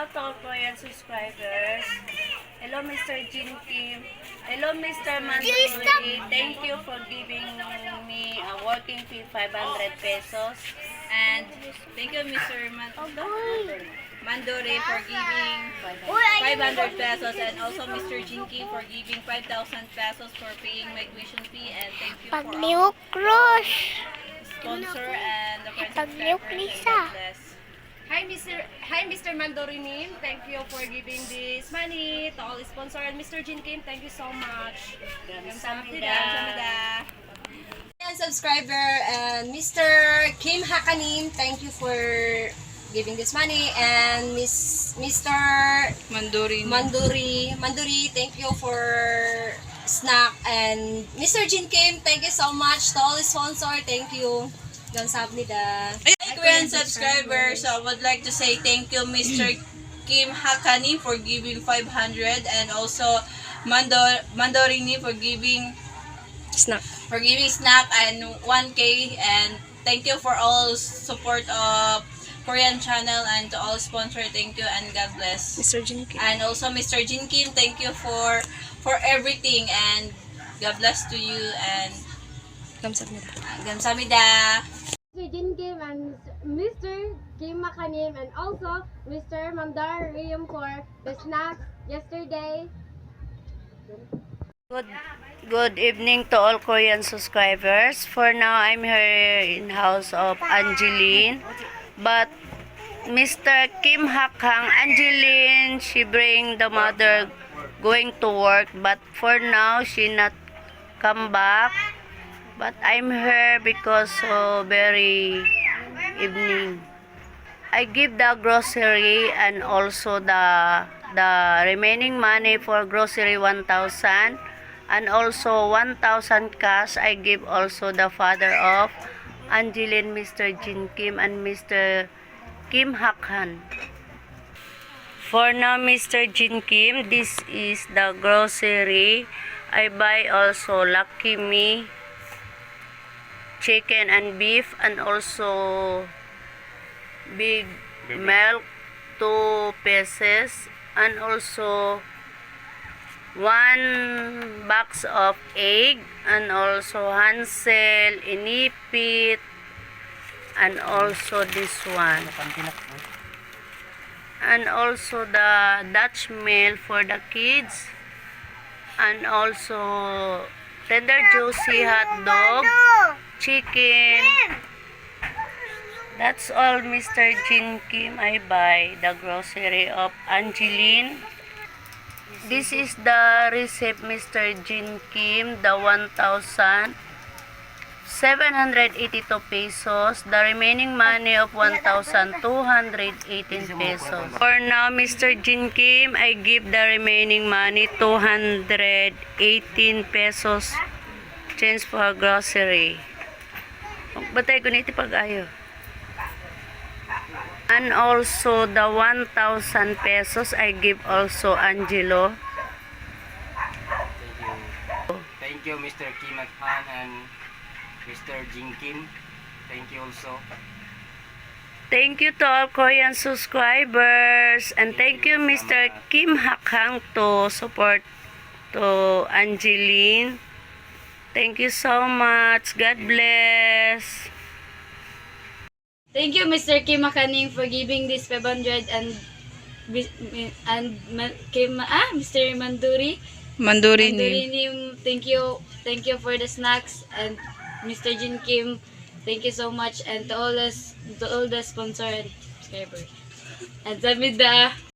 Hello to all Korean subscribers. Hello Mr. Jin Kim. Hello Mr. Manduri. Thank you for giving me a working fee 500 pesos. And thank you, Mr. Mandore for giving 500 pesos, and also Mr. Jinky for giving 5,000 pesos for paying my tuition fee. And thank you for Pag-milk our crush. sponsor and the friends Pag-milk subscribers. Lisa. And God bless. Hi Mr. Mandorinim. Thank you for giving this money to all sponsor, and Mr. Jin Kim, thank you so much. Kamsahamnida. And subscriber and Mr. Kim Hakanim, thank you for giving this money, and Mr. Manduri, thank you for snack, and Mr. Jin Kim, thank you so much to all sponsor. Thank you. Gamsahamnida. Korean subscribers, so I would like to say thank you, Mr. Kim Hakani, for giving 500, and also Mandorini for giving snack and 1K. And thank you for all support of Korean channel, and to all sponsor, thank you and God bless. Mr. Jin Kim. And also Mr. Jin Kim, thank you for everything, and God bless to you, and Kamsahamnida. gamsamida. Mr. Jin Kim and Mr. Kim Makanim, and also Mr. Mandar Rium for the snacks yesterday. Good evening to all Korean subscribers. For now, I'm here in house of Angeline. But Mr. Kim Hakhang, Angeline, she bring the mother going to work. But for now, she not come back. But I'm here because very evening. I give the grocery and also the remaining money for grocery 1,000, and also 1,000 cash I give also the father of Angeline, Mr. Jin Kim and Mr. Kim Hakhan. For now, Mr. Jin Kim, this is the grocery. I buy also Lucky Me chicken and beef, and also big milk 2 pieces, and also 1 box of egg, and also Hansel, Inipit, and also this one, and also the Dutch meal for the kids, and also tender juicy hot dog, chicken. That's all, Mr. Jin Kim. I buy the grocery of Angeline. This is the receipt, Mr. Jin Kim, the 1,782 pesos. The remaining money of 1,218 pesos. For now, Mr. Jin Kim, I give the remaining money 218 pesos change for grocery. Batay ko nito pag-ayo. And also the 1,000 pesos I give also Angelo. Thank you, Mr. Kim Han and Mr. Jin Kim. Thank you also. Thank you to all Korean subscribers, and thank you Mr. Kim Hakhang to support to Angeline. Thank you so much. God bless. Thank you, Mr. Kim Makanim, for giving this 500, and Mr. Manduri. Mandurinim, thank you for the snacks, and Mr. Jin Kim, thank you so much, and to all the sponsor and subscribers. And Zamida.